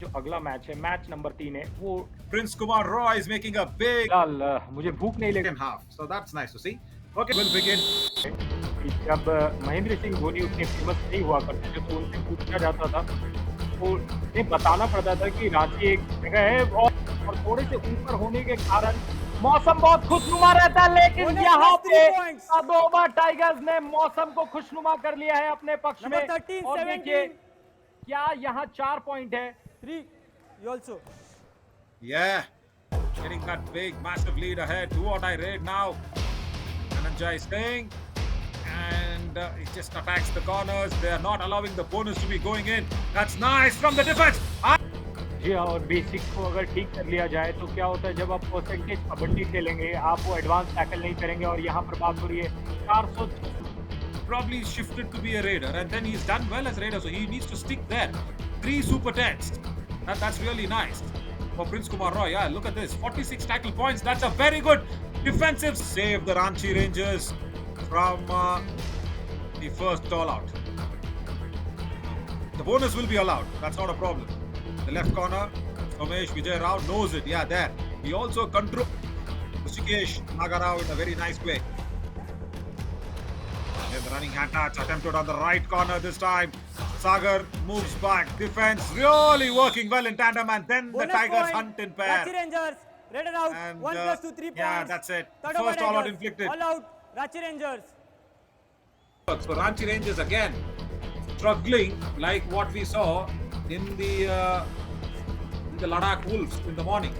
जो अगला मैच है, मैच नंबर 3 है, वो Prince Kumar Roy is making a big फिलहाल मुझे भूख नहीं लगी second half, so that's nice to see. Okay, we'll begin. कि जब महेंद्र सिंह धोनी उतने फेमस नहीं हुआ करते थे, तो उनसे पूछा जाता था, तो उन्हें बताना पड़ता था कि रांची एक जगह है और थोड़े से ऊपर होने के कारण मौसम बहुत खुशनुमा रहता है, लेकिन Bonus यहाँ plus 3 पे points. तडोबा टाइगर्स ने मौसम को खुशनुमा कर लिया है अपने पक्ष Number में 13, और देखिए 17. क्या यहाँ 4 पॉइंट है 3. You also. Yeah, getting that big, massive lead ahead. Do or die raid now. Ananjay Singh, and he just attacks the corners. They are not allowing the bonus to be going in. That's nice from the defense. जी हाँ, और basic को अगर ठीक कर लिया जाए तो क्या होता है जब आप परसेंटेज कबड्डी खेलेंगे आप वो एडवांस टैकल नहीं करेंगे और यहाँ पर बात हो रही है 400 Probably shifted to be a raider, and then he's done well as raider, so he needs to stick there. 3 super 10s. That's really nice for Prince Kumar Roy. Yeah, look at this, 46 tackle points. That's a very good defensive save. The Ranchi Rangers from the first all out. The bonus will be allowed. That's not a problem. The left corner, Somesh Vijay Rao knows it. Yeah, there. He also controls Rishikesh Nagarao in a very nice way. There's the running hand touch attempted on the right corner this time. Sagar moves back. Defense really working well in tandem, and then Bonus the Tigers point. hunt in pair. Ranchi Rangers. Raider out. And, 1 plus 2, 3 points. yeah, that's it. Tadoma First all out Tigers. inflicted. All out. Ranchi Rangers. So Ranchi Rangers again struggling like what we saw in the Ladakh Wolves in the morning.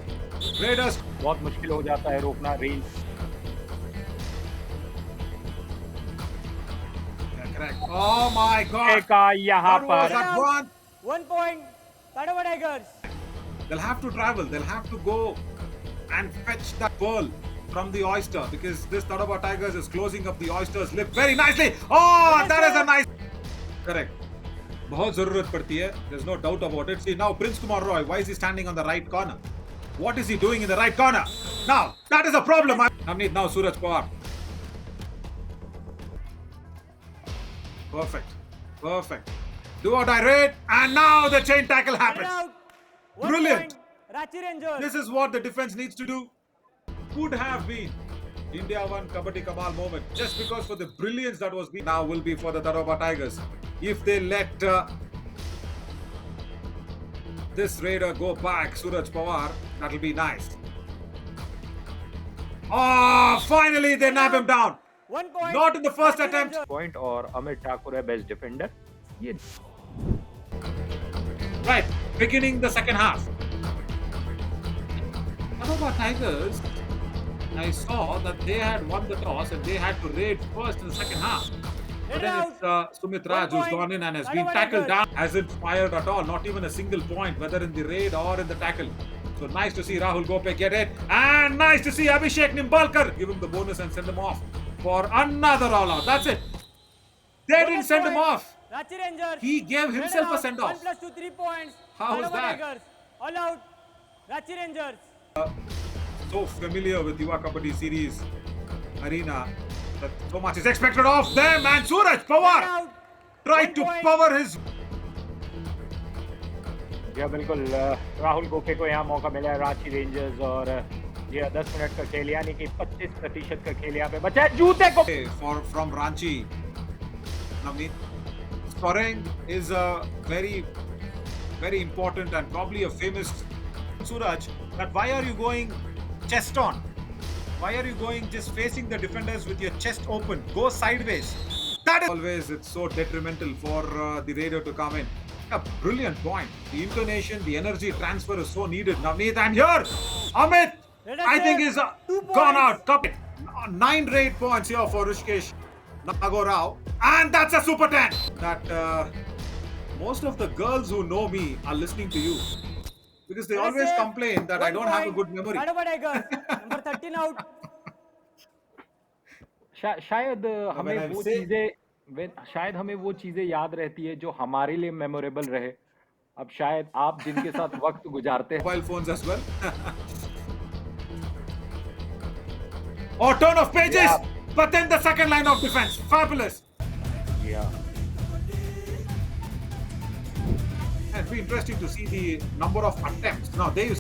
Raiders. बहुत मुश्किल हो जाता है रोकना range Yeah, correct. Oh my God! का यहाँ What was पर that one? 1 point. Tadoma Tigers. They'll have to travel. They'll have to go and fetch that pearl from the oyster because this Tadaba Tigers is closing up the oyster's lip very nicely. Oh, that is a nice. Correct. बहुत जरूरत पड़ती है. There's no doubt about it. See now, Prince Kumar Roy. Why is he standing on the right corner? What is he doing in the right corner? Now that is a problem. Navneet now Suraj Pawar. Perfect. Perfect. Do or die raid, and now the chain tackle Raider happens. out. 1 Brilliant. point. Ranchi Rangers. This is what the defense needs to do. Could have been India won Kabaddi Kamal moment just because for the brilliance that was being now will be for the Tadoba Tigers. If they let this raider go back, Suraj Pawar, that'll be nice. Oh, finally they nab him down. 1 point. Not in the first Ranchi attempt. Rangers. Point और अमित ठाकुर है best defender ये Right, beginning the second half. Tadoba Tigers, I saw that they had won the toss and they had to raid first in the second half. But then it's Sumit Raj who's gone in and has been tackled down. Hasn't fired at all, not even a single point, whether in the raid or in the tackle. So nice to see Rahul Gope get it. And nice to see Abhishek Nimbalkar give him the bonus and send him off for another all out. That's it. They didn't send him off. Ranchi Rangers. He gave Raider himself a out. send 1 off. plus 2, 3 points. How is Tadoma that? Tigers. All out. Ranchi Rangers. So familiar with Yuva Kabaddi series arena that so much is expected of them, and Suraj Raider Pawar out. tried to 1 point. power his. जी हाँ, बिल्कुल राहुल गोखे को यहाँ मौका मिला है Ranchi rangers और जी हाँ, 10 minute का खेल यानी कि 25% का खेल यहाँ पे बचा है जूते को From Ranchi. Navneet, scoring is a very, very important and probably a famous Suraj. That why are you going chest on? Why are you going just facing the defenders with your chest open? Go sideways. That is always it's so detrimental for the raider to come in. A brilliant point. The intonation, the energy transfer is so needed. Navneet, and here Amit, Raider I think save. is 2 gone points. out. Top 9 raid points here for Rishikesh Nagorao, and that's a super 10. That most of the girls who know me are listening to you because they Raider always save. complain that I 1 don't have a point. good memory. Tadoma Tigers. Number 13 out. शायद हमें I वो say- शायद हमें वो चीजें याद रहती है जो हमारे लिए मेमोरेबल रहे अब शायद आप जिनके साथ वक्त गुजारते हैं Mobile phones as well. Oh, turn of pages, Yeah. but then the second line of defense, fabulous. जी हाँ It'll be interesting to see the number of attempts. Now, they